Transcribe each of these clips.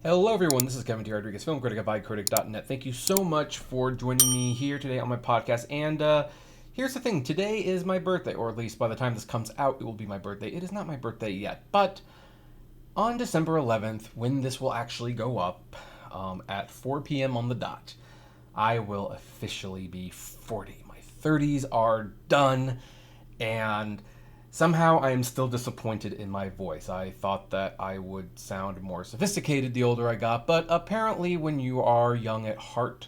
Hello everyone, this is Kevin T. Rodriguez, film critic of iCritic.net. Thank you so much for joining me here today on my podcast. And here's the thing, today is my birthday, or at least by the time this comes out, it will be my birthday. It is not my birthday yet, but on December 11th, when this will actually go up at 4 p.m. on the dot, I will officially be 40. My 30s are done, and somehow I am still disappointed in my voice. I thought that I would sound more sophisticated the older I got, but apparently when you are young at heart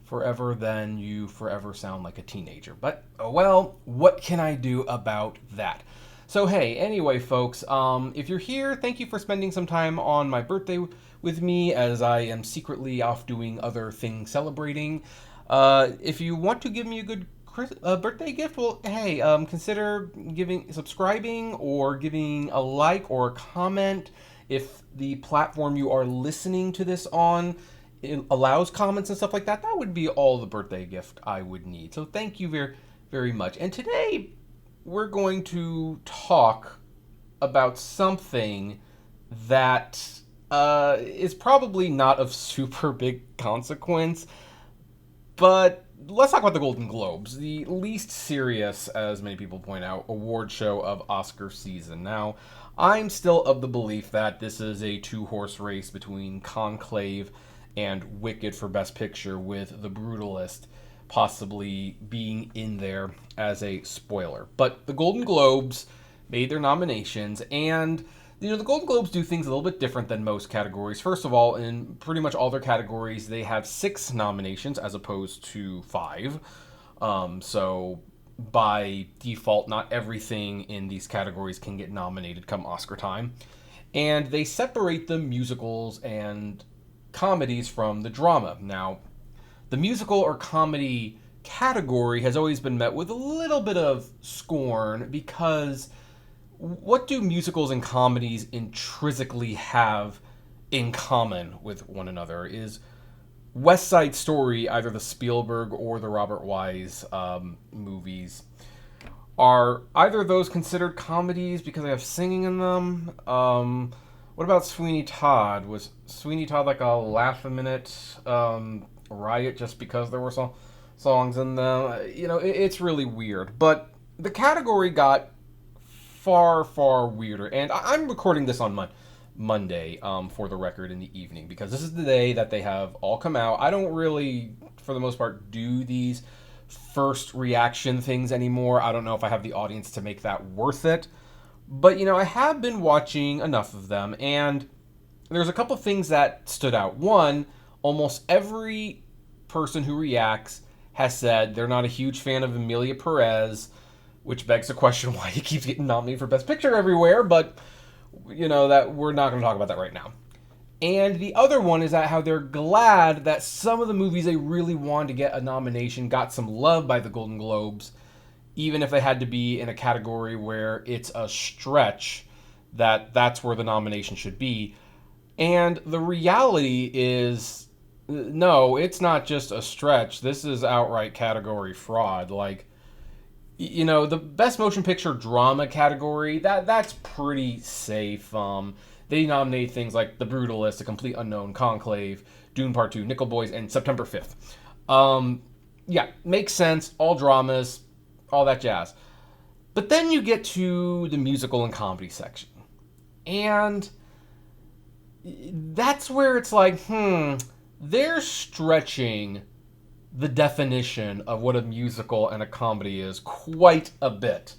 forever, then you forever sound like a teenager. But, oh well, what can I do about that? So hey, anyway folks, if you're here, thank you for spending some time on my birthday with me as I am secretly off doing other things celebrating. If you want to give me a good birthday gift, well, hey, consider subscribing or giving a like or a comment. If the platform you are listening to this on allows comments and stuff like that, that would be all the birthday gift I would need. So thank you very, very much. And today we're going to talk about something that is probably not of super big consequence, but let's talk about the Golden Globes, the least serious, as many people point out, award show of Oscar season. Now, I'm still of the belief that this is a two-horse race between Conclave and Wicked for Best Picture, with The Brutalist possibly being in there as a spoiler. But the Golden Globes made their nominations, and the Golden Globes do things a little bit different than most categories. First of all, in pretty much all their categories, they have 6 nominations as opposed to 5. So by default, not everything in these categories can get nominated come Oscar time. And they separate the musicals and comedies from the drama. Now, the musical or comedy category has always been met with a little bit of scorn because what do musicals and comedies intrinsically have in common with one another? Is West Side Story, either the Spielberg or the Robert Wise movies, are either of those considered comedies because they have singing in them? What about Sweeney Todd? Was Sweeney Todd like a laugh-a-minute riot just because there were songs in them? It's really weird. But the category got far, far weirder. And I'm recording this on Monday, for the record, in the evening, because this is the day that they have all come out. I don't really, for the most part, do these first reaction things anymore. I don't know if I have the audience to make that worth it. But, I have been watching enough of them, and there's a couple things that stood out. One, almost every person who reacts has said they're not a huge fan of Emilia Perez, which begs the question why he keeps getting nominated for Best Picture everywhere, but, that we're not going to talk about that right now. And the other one is that how they're glad that some of the movies they really wanted to get a nomination got some love by the Golden Globes, even if they had to be in a category where it's a stretch, that's where the nomination should be. And the reality is, no, it's not just a stretch. This is outright category fraud. Like, the Best Motion Picture Drama category, that's pretty safe. They nominate things like The Brutalist, A Complete Unknown, Conclave, Dune Part 2, Nickel Boys, and September 5th. Yeah, makes sense. All dramas, all that jazz. But then you get to the musical and comedy section. And that's where it's like, they're stretching the definition of what a musical and a comedy is quite a bit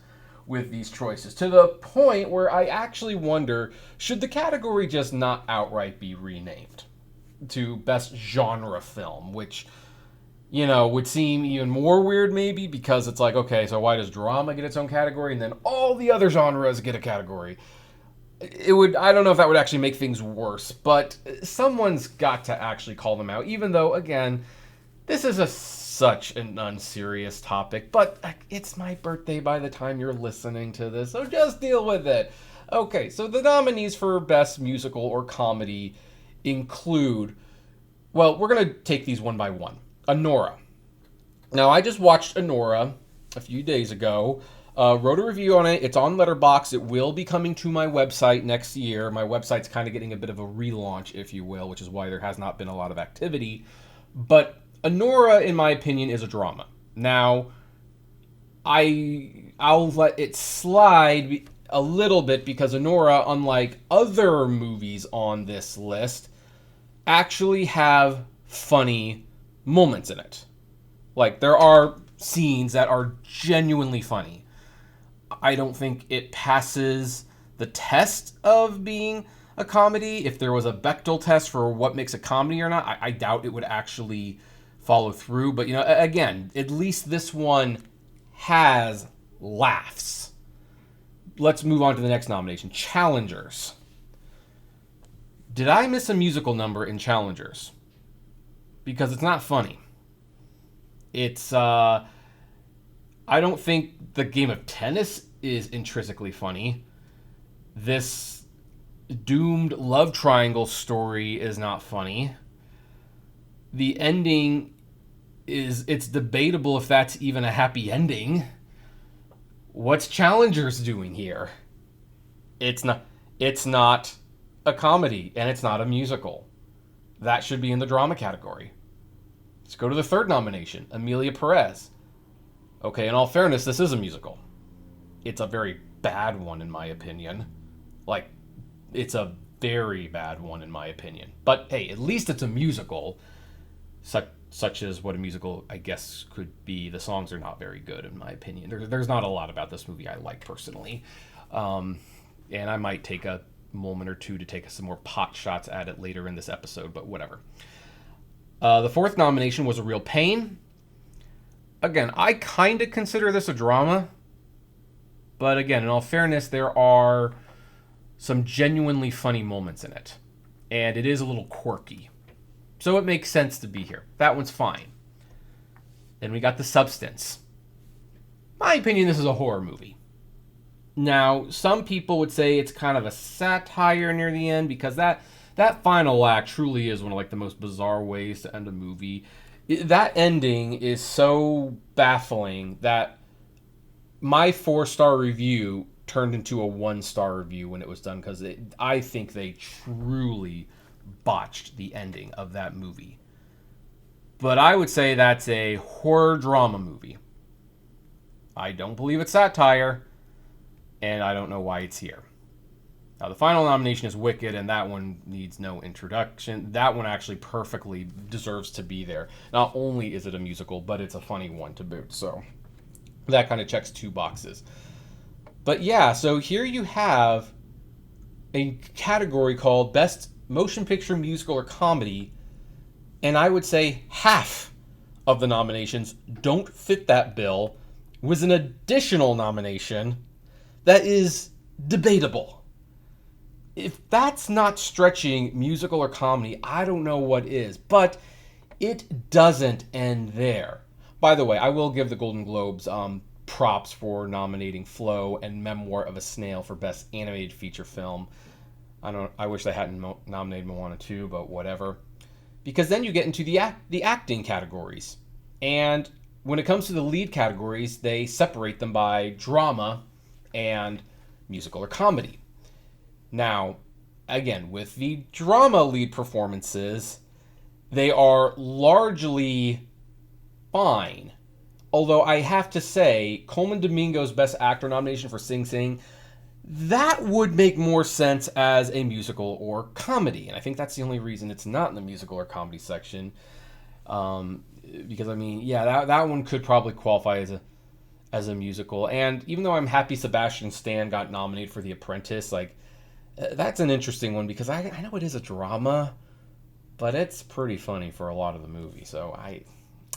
with these choices, to the point where I actually wonder, should the category just not outright be renamed to Best Genre Film, which, would seem even more weird maybe, because it's like, okay, so why does drama get its own category and then all the other genres get a category? I don't know if that would actually make things worse, but someone's got to actually call them out, even though, again, this is such an unserious topic, but it's my birthday by the time you're listening to this, so just deal with it. Okay, so the nominees for Best Musical or Comedy include, well, we're going to take these one by one. Anora. Now, I just watched Anora a few days ago. Wrote a review on it. It's on Letterboxd. It will be coming to my website next year. My website's kind of getting a bit of a relaunch, if you will, which is why there has not been a lot of activity. But Anora, in my opinion, is a drama. Now, I'll let it slide a little bit because Anora, unlike other movies on this list, actually have funny moments in it. Like, there are scenes that are genuinely funny. I don't think it passes the test of being a comedy. If there was a Bechdel test for what makes a comedy or not, I doubt it would actually follow through. But, again, at least this one has laughs. Let's move on to the next nomination, Challengers. Did I miss a musical number in Challengers? Because it's not funny. It's, I don't think the game of tennis is intrinsically funny. This doomed love triangle story is not funny. The ending it's debatable if that's even a happy ending. What's Challengers doing here? It's not a comedy, and it's not a musical. That should be in the drama category. Let's go to the third nomination, Amelia Perez. Okay, in all fairness, this is a musical. It's a very bad one, in my opinion. Like, it's a very bad one, in my opinion. But, hey, at least it's a musical, such as what a musical, I guess, could be. The songs are not very good, in my opinion. There's not a lot about this movie I like, personally. And I might take a moment or two to take some more pot shots at it later in this episode, but whatever. The fourth nomination was A Real Pain. Again, I kind of consider this a drama, but again, in all fairness, there are some genuinely funny moments in it, and it is a little quirky, so it makes sense to be here. That one's fine. Then we got The Substance. My opinion, this is a horror movie. Now, some people would say it's kind of a satire near the end, because that final act truly is one of the most bizarre ways to end a movie. That ending is so baffling that my 4-star review turned into a 1-star review when it was done, because I think they truly botched the ending of that movie. But I would say that's a horror drama movie. I don't believe it's satire, and I don't know why it's here. Now, the final nomination is Wicked, and that one needs no introduction. That one actually perfectly deserves to be there. Not only is it a musical, but it's a funny one to boot. So that kind of checks 2 boxes. But yeah, so here you have a category called Best Motion Picture, Musical, or Comedy, and I would say half of the nominations don't fit that bill, with an additional nomination that is debatable. If that's not stretching musical or comedy, I don't know what is. But it doesn't end there. By the way, I will give the Golden Globes props for nominating Flo and Memoir of a Snail for Best Animated Feature Film. I wish they hadn't nominated Moana 2, but whatever. Because then you get into the acting categories. And when it comes to the lead categories, they separate them by drama and musical or comedy. Now, again, with the drama lead performances, they are largely fine. Although I have to say, Coleman Domingo's Best Actor nomination for Sing Sing, that would make more sense as a musical or comedy. And I think that's the only reason it's not in the musical or comedy section. Because, that one could probably qualify as a musical. And even though I'm happy Sebastian Stan got nominated for The Apprentice, that's an interesting one, because I know it is a drama, but it's pretty funny for a lot of the movie. So I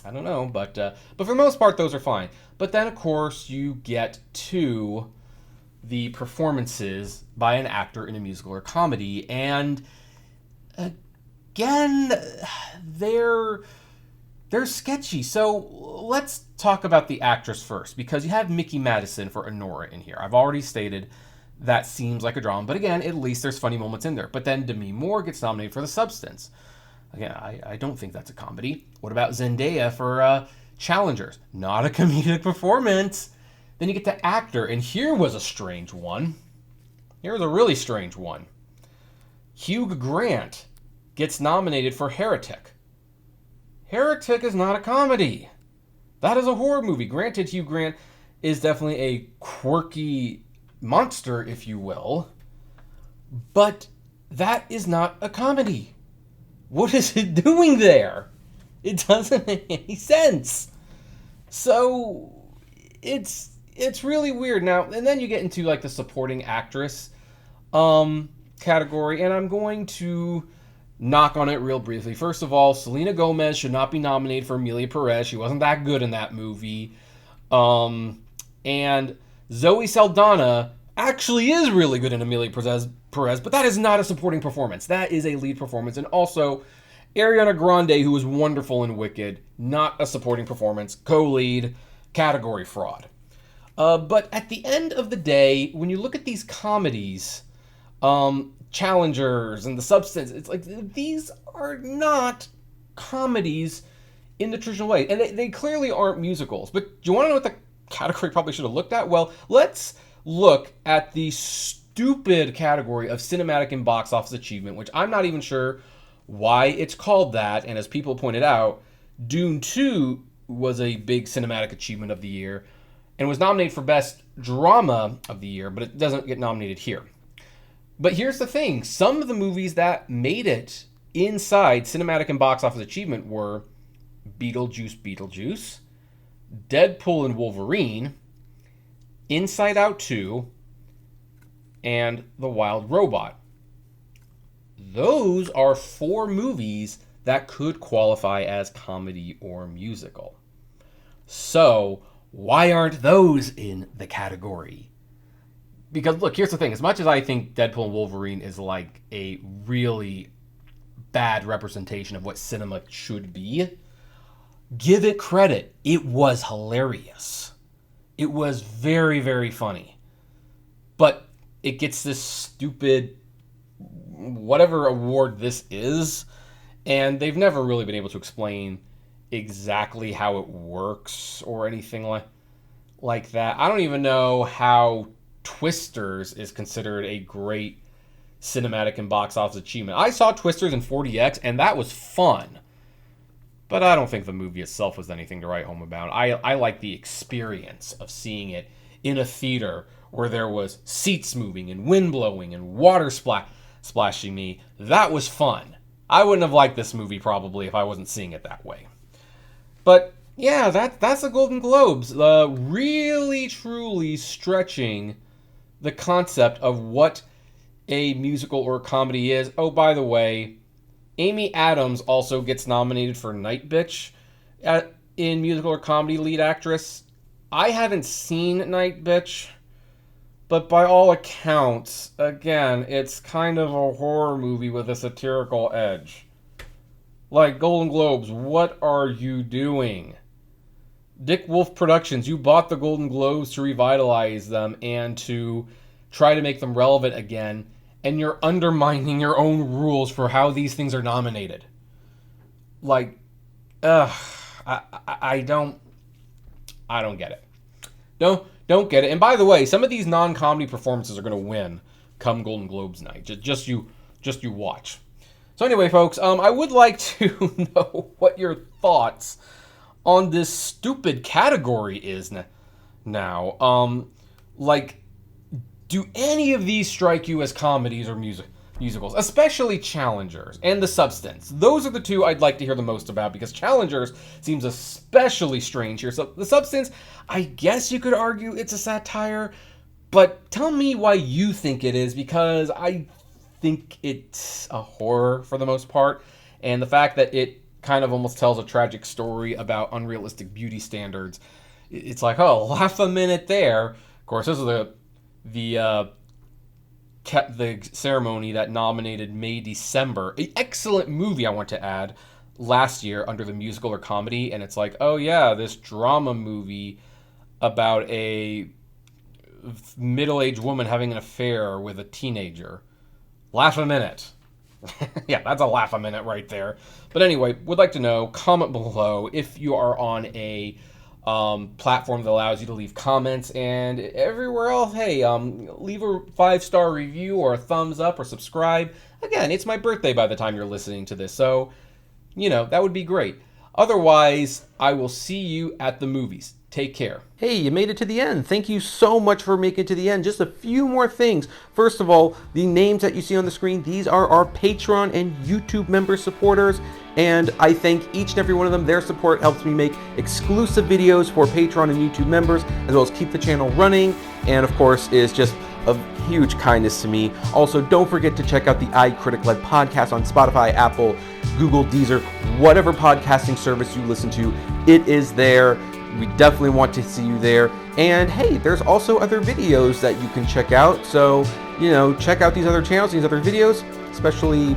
don't know, but for the most part, those are fine. But then, of course, you get to the performances by an actor in a musical or comedy, and again, they're sketchy. So let's talk about the actress first, because you have Mickey Madison for Anora in here. I've already stated that seems like a drama, but again, at least there's funny moments in there. But then Demi Moore gets nominated for The Substance. Again, I don't think that's a comedy. What about Zendaya for Challengers? Not a comedic performance. Then you get to actor, and here was a strange one. Here was a really strange one. Hugh Grant gets nominated for Heretic. Heretic is not a comedy. That is a horror movie. Granted, Hugh Grant is definitely a quirky monster, if you will, but that is not a comedy. What is it doing there? It doesn't make any sense. So it's really weird. Now, and then you get into like the supporting actress category, and I'm going to knock on it real briefly. First of all, Selena Gomez should not be nominated for Amelia Perez. She wasn't that good in that movie. And Zoe Saldana actually is really good in Amelia Perez, but that is not a supporting performance. That is a lead performance. And also, Ariana Grande, who was wonderful in Wicked, not a supporting performance, co-lead, category fraud. But at the end of the day, when you look at these comedies, Challengers and The Substance, it's like these are not comedies in the traditional way. And they clearly aren't musicals. But do you want to know what the category probably should have looked at? Well, let's look at the stupid category of cinematic and box office achievement, which I'm not even sure why it's called that. And as people pointed out, Dune 2 was a big cinematic achievement of the year and was nominated for Best Drama of the Year, but it doesn't get nominated here. But here's the thing. Some of the movies that made it inside cinematic and box office achievement were Beetlejuice, Deadpool and Wolverine, Inside Out 2, and The Wild Robot. Those are 4 movies that could qualify as comedy or musical. So, why aren't those in the category? Because, look, here's the thing. As much as I think Deadpool and Wolverine is like a really bad representation of what cinema should be, give it credit. It was hilarious. It was very, very funny. But it gets this stupid whatever award this is, and they've never really been able to explain exactly how it works or anything like that. I don't even know how Twisters is considered a great cinematic and box office achievement. I saw Twisters in 4DX, and that was fun. But I don't think the movie itself was anything to write home about. I like the experience of seeing it in a theater where there was seats moving and wind blowing and water splashing me. That was fun. I wouldn't have liked this movie probably if I wasn't seeing it that way. But yeah, that's the Golden Globes. Really, truly stretching the concept of what a musical or comedy is. Oh, by the way, Amy Adams also gets nominated for Night Bitch in musical or comedy lead actress. I haven't seen Night Bitch, but by all accounts, again, it's kind of a horror movie with a satirical edge. Like, Golden Globes, what are you doing? Dick Wolf Productions, you bought the Golden Globes to revitalize them and to try to make them relevant again, and you're undermining your own rules for how these things are nominated. Like, I don't get it. Don't get it. And by the way, some of these non-comedy performances are going to win come Golden Globes night. Just you watch. So anyway, folks, I would like to know what your thoughts on this stupid category is now. Like, do any of these strike you as comedies or musicals, especially Challengers and The Substance? Those are the two I'd like to hear the most about, because Challengers seems especially strange here. So The Substance, I guess you could argue it's a satire, but tell me why you think it is, because I think it's a horror for the most part, and the fact that it kind of almost tells a tragic story about unrealistic beauty standards, it's like, oh, laugh a minute there. Of course, this is the ceremony that nominated May December, an excellent movie, I want to add, last year under the musical or comedy, and it's like, oh yeah, this drama movie about a middle-aged woman having an affair with a teenager. Laugh a minute. Yeah, that's a laugh a minute right there. But anyway, would like to know, comment below if you are on a platform that allows you to leave comments, and everywhere else, hey, leave a 5-star review or a thumbs up or subscribe. Again, it's my birthday by the time you're listening to this, so, that would be great. Otherwise, I will see you at the movies. Take care. Hey, you made it to the end. Thank you so much for making it to the end. Just a few more things. First of all, the names that you see on the screen, these are our Patreon and YouTube member supporters. And I thank each and every one of them. Their support helps me make exclusive videos for Patreon and YouTube members, as well as keep the channel running. And of course, is just of huge kindness to me. Also, don't forget to check out the iCritic-led podcast on Spotify, Apple, Google, Deezer, whatever podcasting service you listen to. It is there. We definitely want to see you there. And hey, there's also other videos that you can check out. So, check out these other channels, these other videos, especially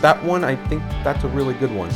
that one. I think that's a really good one.